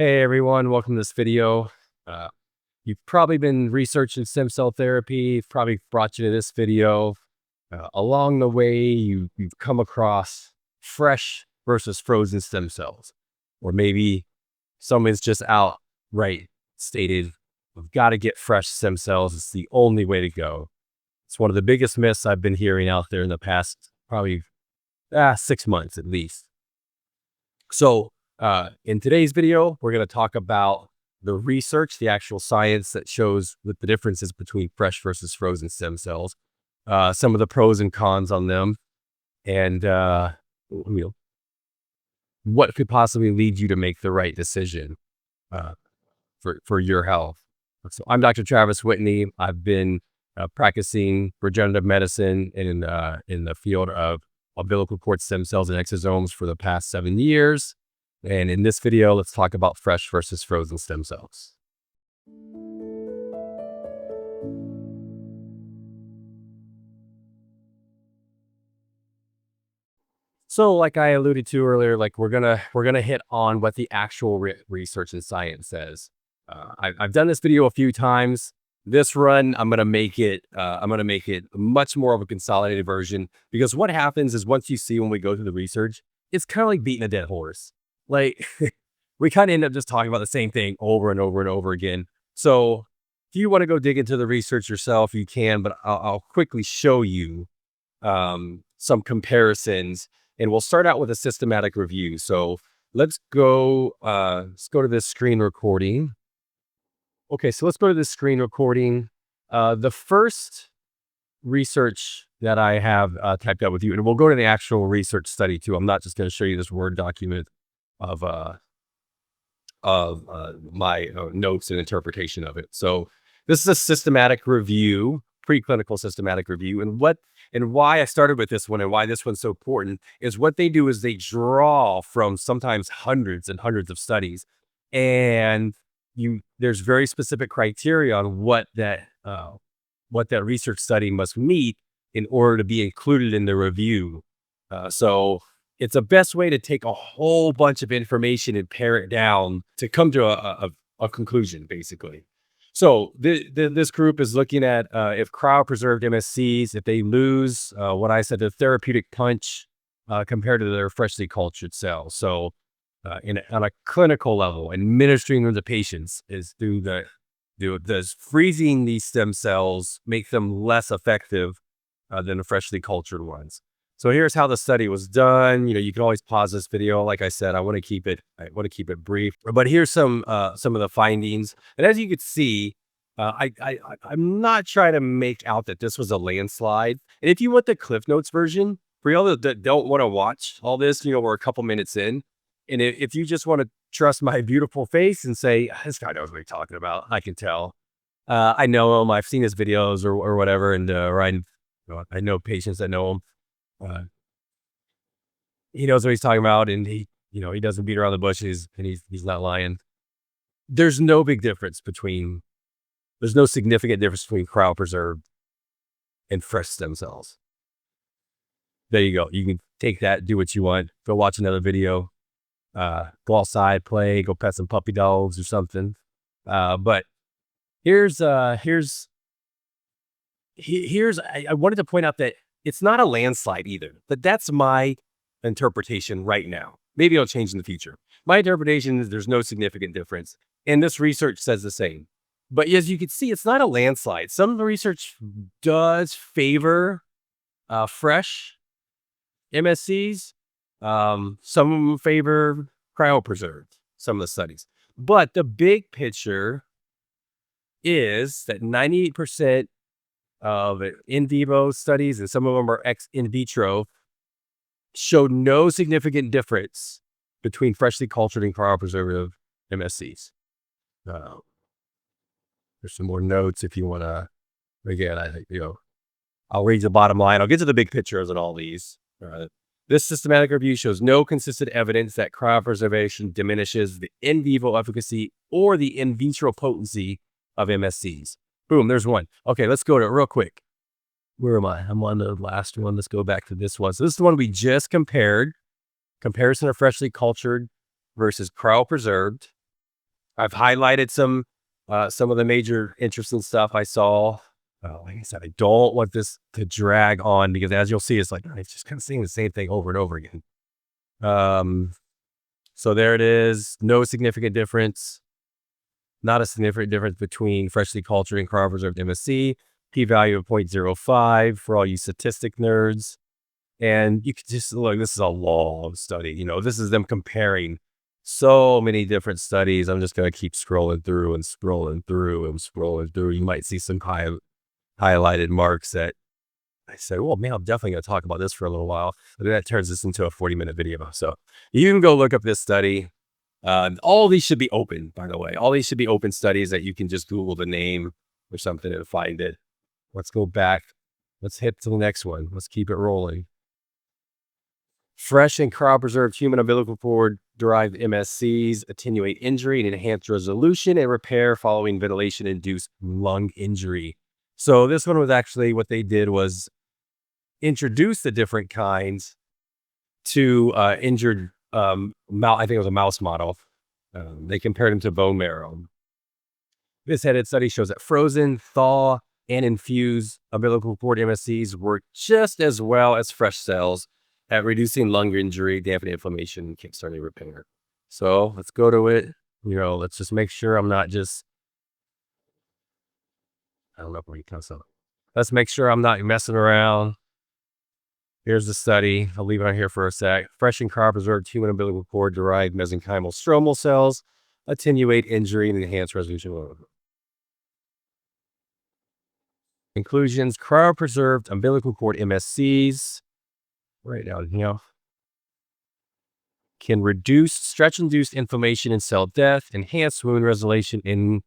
Hey everyone, welcome to this video. Uh, you've probably been researching stem cell therapy, probably brought you to this video. Along the way, you've come across fresh versus frozen stem cells. Or maybe someone's just outright stated, we've got to get fresh stem cells. It's the only way to go. It's one of the biggest myths I've been hearing out there in the past probably 6 months at least. So in today's video, we're going to talk about the research, the actual science that shows what the differences between fresh versus frozen stem cells, some of the pros and cons on them, and what could possibly lead you to make the right decision for your health. So I'm Dr. Travis Whitney. I've been practicing regenerative medicine in the field of umbilical cord stem cells and exosomes for the past 7 years. And in this video, let's talk about fresh versus frozen stem cells. So like I alluded to earlier, like we're gonna hit on what the actual research and science says. I've done this video a few times. This run, I'm gonna make it much more of a consolidated version, because what happens is once you see when we go through the research, it's kind of like beating a dead horse. Like we kind of end up just talking about the same thing over and over and over again. So if you want to go dig into the research yourself, you can, but I'll quickly show you some comparisons, and we'll start out with a systematic review. So let's go to this screen recording. Okay, so let's go to this screen recording. The first research that I have typed out with you, and we'll go to the actual research study too. I'm not just going to show you this Word document of my notes and interpretation of it. So this is a systematic review, preclinical systematic review, and why I started with this one and why this one's so important is what they do is they draw from sometimes hundreds and hundreds of studies, and there's very specific criteria on what that research study must meet in order to be included in the review. So it's a best way to take a whole bunch of information and pare it down to come to a conclusion, basically. So this group is looking at if cryopreserved MSCs, if they lose what I said, the therapeutic punch compared to their freshly cultured cells. So on a clinical level, administering them to patients is does freezing these stem cells make them less effective than the freshly cultured ones. So here's how the study was done. You can always pause this video. Like I said, I want to keep it brief. But here's some of the findings. And as you can see, I'm not trying to make out that this was a landslide. And if you want the Cliff Notes version, for y'all that don't want to watch all this, we're a couple minutes in. And if you just want to trust my beautiful face and say, this guy knows what he's talking about, I can tell. I know him. I've seen his videos or whatever. And I know patients that know him. He knows what he's talking about, and he doesn't beat around the bushes, and he's not lying. There's no significant difference between cryopreserved and fresh stem cells. There you go. You can take that, do what you want, go watch another video, go outside, play, go pet some puppy dogs or something. But here's I wanted to point out that it's not a landslide either, but that's my interpretation right now. Maybe it'll change in the future. My interpretation is there's no significant difference, and this research says the same. But as you can see, it's not a landslide. Some of the research does favor fresh MSCs. Some of them favor cryopreserved, some of the studies. But the big picture is that 98% of in vivo studies, and some of them are in vitro, showed no significant difference between freshly cultured and cryopreserved MSCs. There's some more notes if you want to. Again, I'll read the bottom line. I'll get to the big pictures on all these. This systematic review shows no consistent evidence that cryopreservation diminishes the in vivo efficacy or the in vitro potency of MSCs. Boom, there's one. Okay, let's go to it real quick. Where am I? I'm on the last one. Let's go back to this one. So this is the one we just compared. Comparison of freshly cultured versus cryopreserved. I've highlighted some of the major interesting stuff I saw. Like I said, I don't want this to drag on because as you'll see, it's like it's just kind of seeing the same thing over and over again. So there it is. No significant difference. Not a significant difference between freshly cultured and cryopreserved MSC. P-value of 0.05 for all you statistic nerds. And you can just look, this is a long study. You know, this is them comparing so many different studies. I'm just going to keep scrolling through and scrolling through and scrolling through. You might see some highlighted marks that I said, well, man, I'm definitely going to talk about this for a little while. But then that turns this into a 40-minute video. So you can go look up this study. All these should be open, by the way. All these should be open studies that you can just Google the name or something and find it. Let's go back. Let's hit to the next one. Let's keep it rolling. Fresh and cryopreserved human umbilical cord derived MSCs attenuate injury and enhance resolution and repair following ventilation-induced lung injury. So this one was actually what they did was introduce the different kinds to injured I think it was a mouse model. They compared them to bone marrow. This headed study shows that frozen, thaw, and infused umbilical cord MSCs work just as well as fresh cells at reducing lung injury, dampening inflammation, and kickstarting repair. So let's go to it. You know, let's just make sure I'm not just, I don't know if we can count. Let's make sure I'm not messing around. Here's the study. I'll leave it on here for a sec. Fresh and cryopreserved human umbilical cord derived mesenchymal stromal cells attenuate injury and enhance resolution. Conclusions: cryopreserved umbilical cord MSCs, right now, you know, can reduce stretch-induced inflammation and cell death, enhance wound resolution, and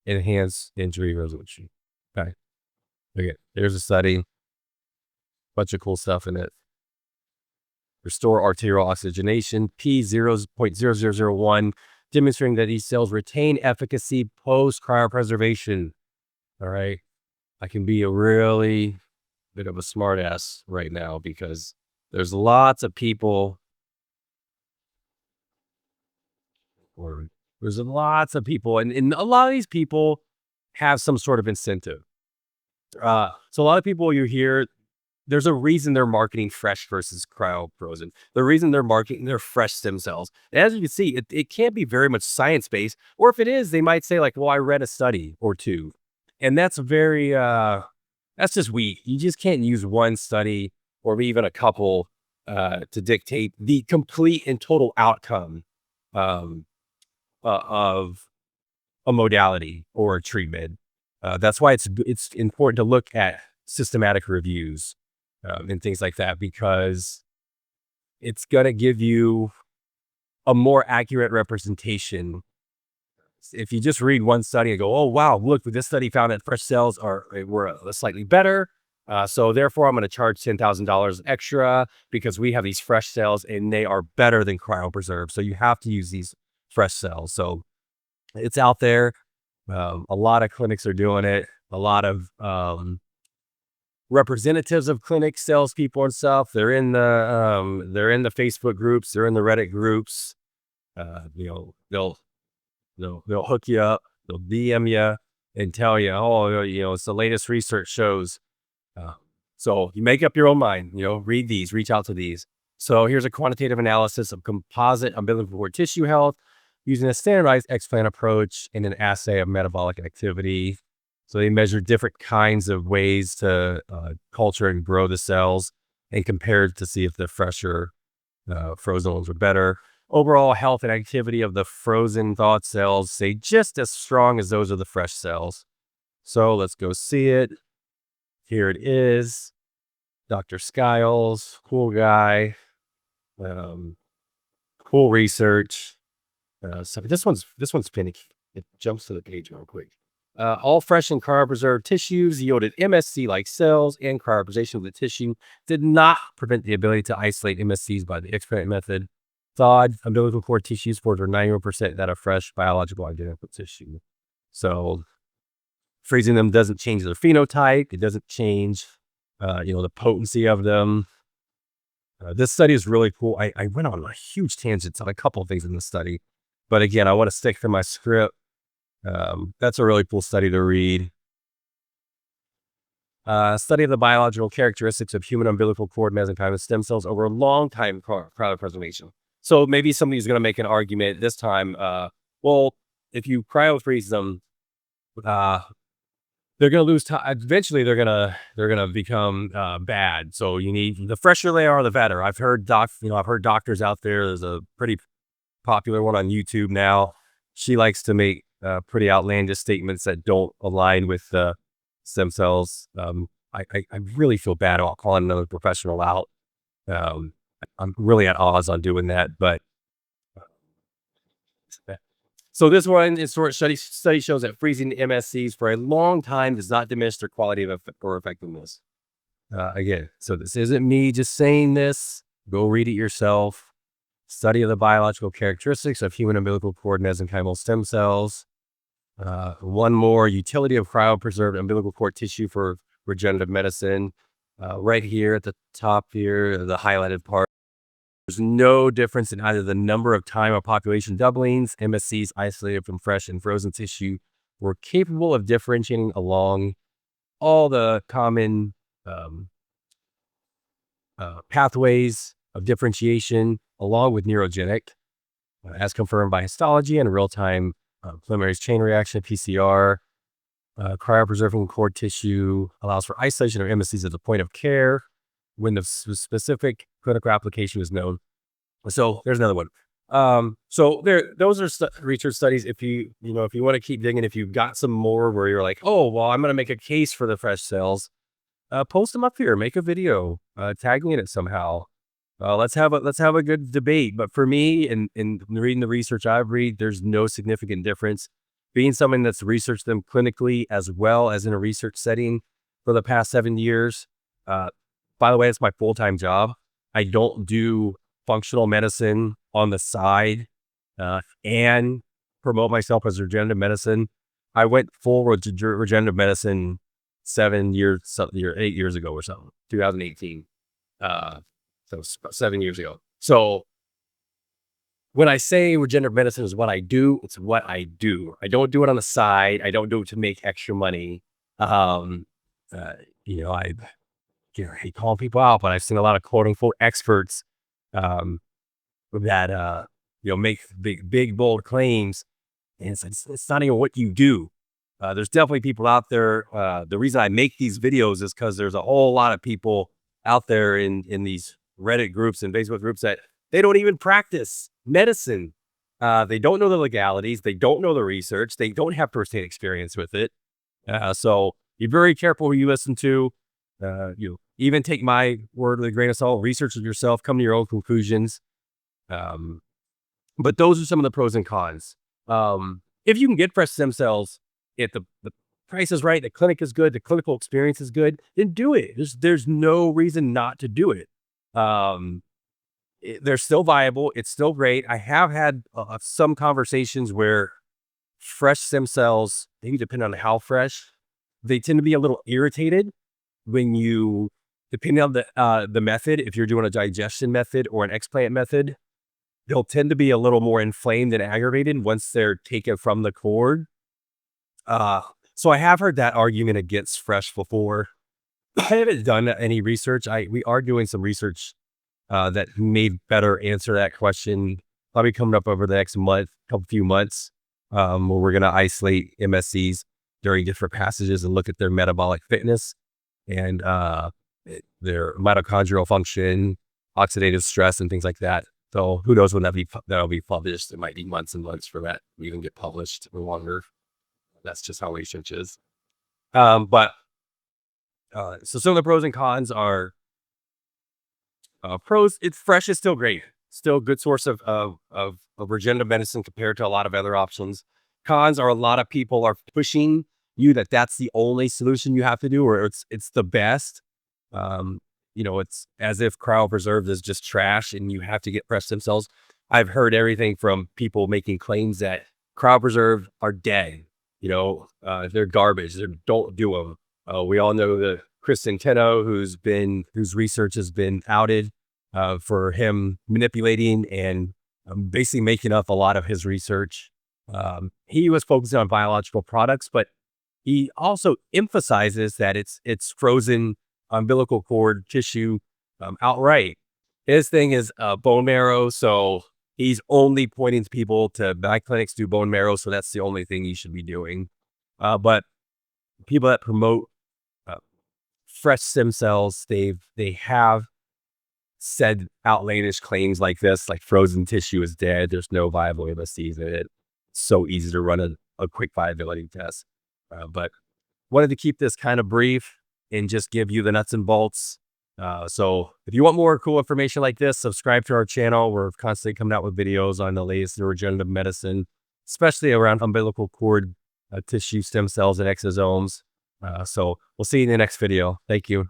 enhance injury resolution. Okay. There's a study. Bunch of cool stuff in it. Restore arterial oxygenation, P0.0001, demonstrating that these cells retain efficacy post cryopreservation. All right. I can be a really bit of a smartass right now because there's lots of people, and a lot of these people have some sort of incentive. So a lot of people you hear, there's a reason they're marketing fresh versus cryo-frozen. The reason they're marketing their fresh stem cells. And as you can see, it can't be very much science-based. Or if it is, they might say like, well, I read a study or two. And that's very, that's just weak. You just can't use one study or even a couple to dictate the complete and total outcome of a modality or a treatment. That's why it's important to look at systematic reviews and things like that, because it's going to give you a more accurate representation. If you just read one study and go, oh, wow, look, this study found that fresh cells were slightly better. So therefore, I'm going to charge $10,000 extra because we have these fresh cells and they are better than cryopreserved. So you have to use these fresh cells. So it's out there. A lot of clinics are doing it. A lot of representatives of clinics, salespeople and stuff. They're in the Facebook groups. They're in the Reddit groups. You know, they'll hook you up. They'll DM you and tell you, oh, you know, it's the latest research shows. So you make up your own mind. You know, read these, reach out to these. So here's a quantitative analysis of composite umbilical cord tissue health using a standardized explant approach in an assay of metabolic activity. So they measure different kinds of ways to culture and grow the cells and compared to see if the fresher frozen ones were better. Overall health and activity of the frozen thawed cells stay just as strong as those of the fresh cells. So let's go see it. Here it is. Dr. Skiles, cool guy, cool research. So this one's finicky. It jumps to the page real quick. All fresh and cryopreserved tissues yielded MSC-like cells, and cryopreservation of the tissue did not prevent the ability to isolate MSCs by the experiment method. Thawed umbilical cord tissues formed 91% that of fresh biological identical tissue. So freezing them doesn't change their phenotype. It doesn't change, the potency of them. This study is really cool. I went on a huge tangent on a couple of things in this study, but again, I want to stick to my script. That's a really cool study to read. Study of the biological characteristics of human umbilical cord mesenchymal stem cells over a long time cryopreservation. So maybe somebody's going to make an argument this time. Well, if you cryofreeze them, uh, they're going to lose time. Eventually, they're gonna become bad. So you need the fresher they are, the better. I've heard doctors out there. There's a pretty popular one on YouTube now. She likes to make pretty outlandish statements that don't align with the stem cells. I really feel bad about calling another professional out. Um, I'm really at odds on doing that, but so this one in short study shows that freezing MSCs for a long time does not diminish their quality or effectiveness. Again, so this isn't me just saying this. Go read it yourself. Study of the biological characteristics of human umbilical cord mesenchymal stem cells. One more, utility of cryopreserved umbilical cord tissue for regenerative medicine. Right here at the top here, the highlighted part. There's no difference in either the number of time or population doublings. MSCs isolated from fresh and frozen tissue were capable of differentiating along all the common pathways of differentiation, along with neurogenic, as confirmed by histology and real-time polymerase chain reaction, PCR. Cryopreserving cord tissue allows for isolation of MSCs at the point of care when the specific clinical application is known. So there's another one. So those are research studies. If you want to keep digging, if you've got some more where you're like, oh, well, I'm going to make a case for the fresh cells, post them up here, make a video, tag me in it somehow. Let's have a good debate. But for me, in reading the research I've read, there's no significant difference. Being someone that's researched them clinically as well as in a research setting for the past 7 years. By the way, it's my full-time job. I don't do functional medicine on the side and promote myself as regenerative medicine. I went full regenerative medicine 8 years ago or something, 2018. So 7 years ago. So when I say regenerative medicine is what I do, it's what I do. I don't do it on the side. I don't do it to make extra money. I hate calling people out, but I've seen a lot of quote unquote experts that make big bold claims, and it's not even what you do. There's definitely people out there. The reason I make these videos is because there's a whole lot of people out there in these Reddit groups and Facebook groups that they don't even practice medicine. They don't know the legalities. They don't know the research. They don't have firsthand experience with it. So be very careful who you listen to. Even take my word with a grain of salt. Research it yourself. Come to your own conclusions. But those are some of the pros and cons. If you can get fresh stem cells, if the price is right, the clinic is good, the clinical experience is good, then do it. There's no reason not to do it. They're still viable. It's still great. I have had some conversations where fresh stem cells, maybe depending on how fresh, they tend to be a little irritated when you, depending on the method, if you're doing a digestion method or an explant method, they'll tend to be a little more inflamed and aggravated once they're taken from the cord. So I have heard that argument against fresh before. I haven't done any research. We are doing some research that may better answer that question. Probably coming up over the next few months, where we're going to isolate MSCs during different passages and look at their metabolic fitness and their mitochondrial function, oxidative stress, and things like that. So who knows when that'll be published? It might be months and months for that to even get published or longer. That's just how research is. So some of the pros and cons are pros. It's fresh is still great. Still a good source of regenerative medicine compared to a lot of other options. Cons are a lot of people are pushing you that's the only solution you have to do, or it's the best. It's as if cryopreserved is just trash and you have to get fresh stem cells. I've heard everything from people making claims that cryopreserved are dead. They're garbage. Don't do them. We all know the Chris Centeno, whose research has been outed for him manipulating and basically making up a lot of his research. He was focusing on biological products, but he also emphasizes that it's frozen umbilical cord tissue outright. His thing is bone marrow, so he's only pointing to people to my clinics do bone marrow, so that's the only thing you should be doing. But people that promote uh, fresh stem cells, they have said outlandish claims like this, like frozen tissue is dead. There's no viable MSCs in it. It's so easy to run a quick viability test. But wanted to keep this kind of brief and just give you the nuts and bolts. So if you want more cool information like this, subscribe to our channel. We're constantly coming out with videos on the latest regenerative medicine, especially around umbilical cord tissue stem cells and exosomes. So we'll see you in the next video. Thank you.